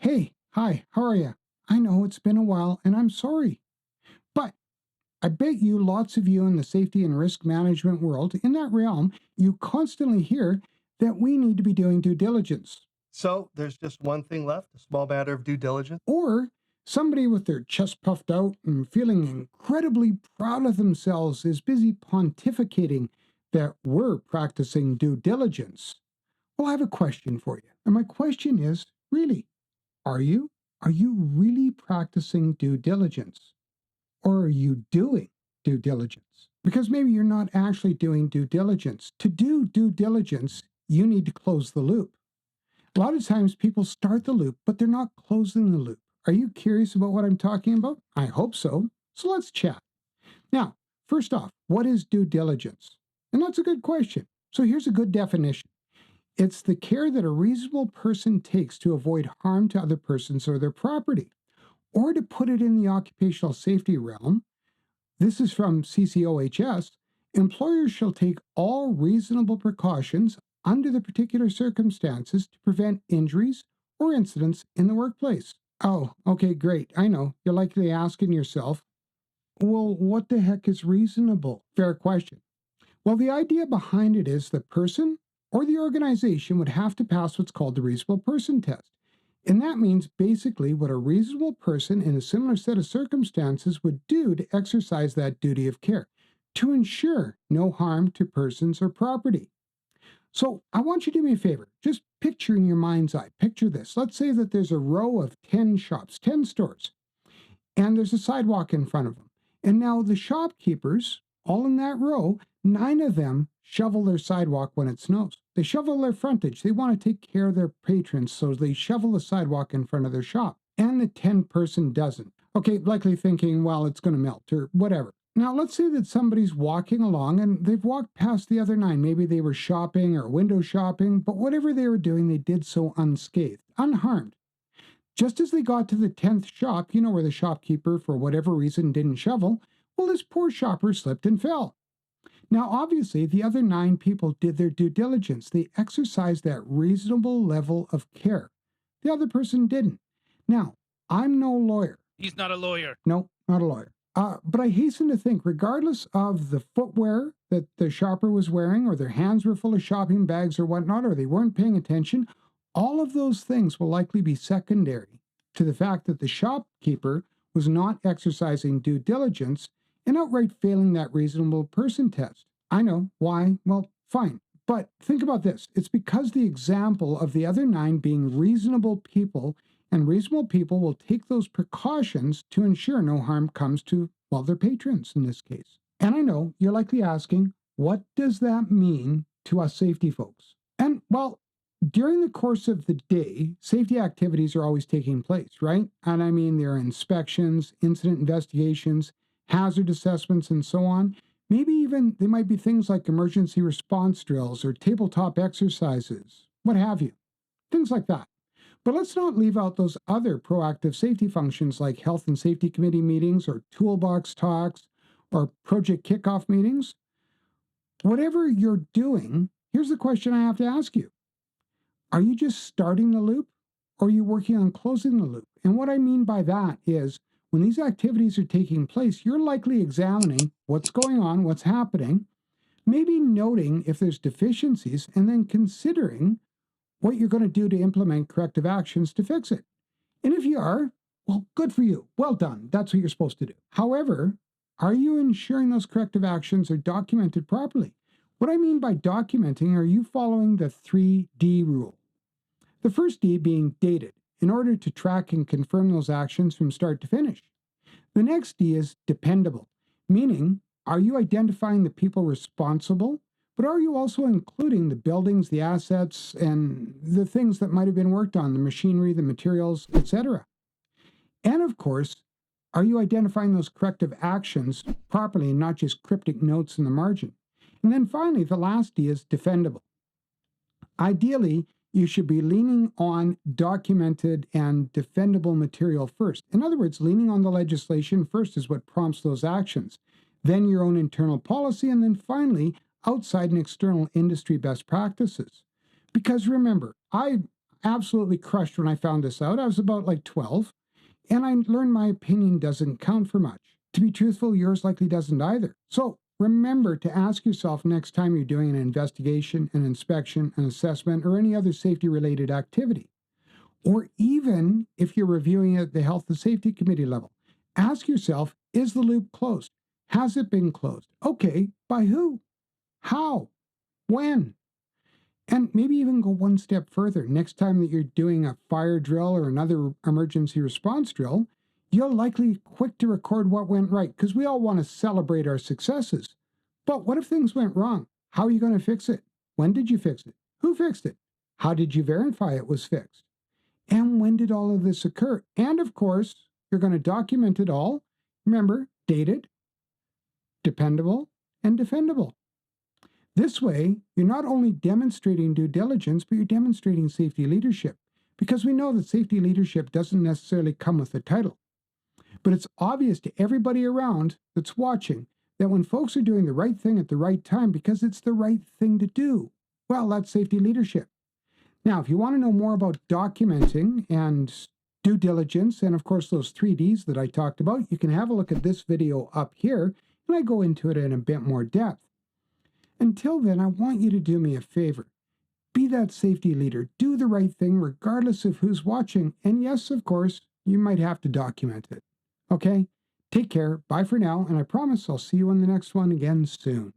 Hey, hi, how are you? I know it's been a while and I'm sorry, but I bet you lots of you in the safety and risk management world, in that realm, you constantly hear that we need to be doing due diligence. So there's just one thing left, a small matter of due diligence. Or somebody with their chest puffed out and feeling incredibly proud of themselves is busy pontificating that we're practicing due diligence. Well, I have a question for you. And my question is really, are you? Are you really practicing due diligence? Or are you doing due diligence? Because maybe you're not actually doing due diligence. To do due diligence, you need to close the loop. A lot of times people start the loop, but they're not closing the loop. Are you curious about what I'm talking about? I hope so. So let's chat. Now, first off, what is due diligence? And that's a good question. So here's a good definition. It's the care that a reasonable person takes to avoid harm to other persons or their property. Or to put it in the occupational safety realm, this is from CCOHS, employers shall take all reasonable precautions under the particular circumstances to prevent injuries or incidents in the workplace. Oh, okay, great. I know. You're likely asking yourself, well, what the heck is reasonable? Fair question. Well, the idea behind it is the person or the organization would have to pass what's called the reasonable person test. And that means basically what a reasonable person in a similar set of circumstances would do to exercise that duty of care to ensure no harm to persons or property. So I want you to do me a favor. Just picture in your mind's eye, picture this. Let's say that there's a row of 10 shops, 10 stores, and there's a sidewalk in front of them. And now the shopkeepers, all in that row, 9 of them shovel their sidewalk when it snows. They shovel their frontage. They want to take care of their patrons, so they shovel the sidewalk in front of their shop. And the 10 person doesn't. Okay, likely thinking, well, it's going to melt or whatever. Now, let's say that somebody's walking along and they've walked past the other 9. Maybe they were shopping or window shopping, but whatever they were doing, they did so unscathed, unharmed. Just as they got to the 10th shop, you know, where the shopkeeper, for whatever reason, didn't shovel, well, this poor shopper slipped and fell. Now, obviously, the other 9 people did their due diligence. They exercised that reasonable level of care. The other person didn't. Now, I'm no lawyer. He's not a lawyer. No, not a lawyer. But I hasten to think, regardless of the footwear that the shopper was wearing, or their hands were full of shopping bags or whatnot, or they weren't paying attention, all of those things will likely be secondary to the fact that the shopkeeper was not exercising due diligence and outright failing that reasonable person test. I know. Why? Well, fine. But think about this. It's because the example of the other 9 being reasonable people, and reasonable people will take those precautions to ensure no harm comes to, well, their patrons in this case. And I know you're likely asking, what does that mean to us safety folks? And, well, during the course of the day, safety activities are always taking place, right? And I mean, there are inspections, incident investigations, hazard assessments, and so on. Maybe even they might be things like emergency response drills or tabletop exercises, what have you. Things like that. But let's not leave out those other proactive safety functions like health and safety committee meetings or toolbox talks or project kickoff meetings. Whatever you're doing, here's the question I have to ask you. Are you just starting the loop or are you working on closing the loop? And what I mean by that is when these activities are taking place, you're likely examining what's going on, what's happening, maybe noting if there's deficiencies, and then considering what you're going to do to implement corrective actions to fix it. And if you are, well, good for you. Well done. That's what you're supposed to do. However, are you ensuring those corrective actions are documented properly? What I mean by documenting, are you following the 3D rule? The first D being dated, in order to track and confirm those actions from start to finish. The next D is dependable, meaning, are you identifying the people responsible, but are you also including the buildings, the assets, and the things that might have been worked on, the machinery, the materials, etc.? And of course, are you identifying those corrective actions properly and not just cryptic notes in the margin? And then finally, the last D is defendable. Ideally, you should be leaning on documented and defendable material first. In other words, leaning on the legislation first is what prompts those actions, then your own internal policy, and then finally, outside and external industry best practices. Because remember, I absolutely crushed when I found this out. I was about like 12, and I learned my opinion doesn't count for much. To be truthful, yours likely doesn't either. So remember to ask yourself next time you're doing an investigation, an inspection, an assessment, or any other safety related activity, or even if you're reviewing at the Health and Safety Committee level, ask yourself, is the loop closed? Has it been closed? Okay, by who? How? When? And maybe even go one step further. Next time that you're doing a fire drill or another emergency response drill, you're likely quick to record what went right because we all want to celebrate our successes. But what if things went wrong? How are you going to fix it? When did you fix it? Who fixed it? How did you verify it was fixed? And when did all of this occur? And of course, you're going to document it all. Remember, dated, dependable, and defendable. This way, you're not only demonstrating due diligence, but you're demonstrating safety leadership. Because we know that safety leadership doesn't necessarily come with a title. But it's obvious to everybody around that's watching that when folks are doing the right thing at the right time because it's the right thing to do, well, that's safety leadership. Now, if you want to know more about documenting and due diligence, and of course those 3Ds that I talked about, you can have a look at this video up here, and I go into it in a bit more depth. Until then, I want you to do me a favor. Be that safety leader. Do the right thing regardless of who's watching. And yes, of course, you might have to document it. Okay? Take care. Bye for now. And I promise I'll see you on the next one again soon.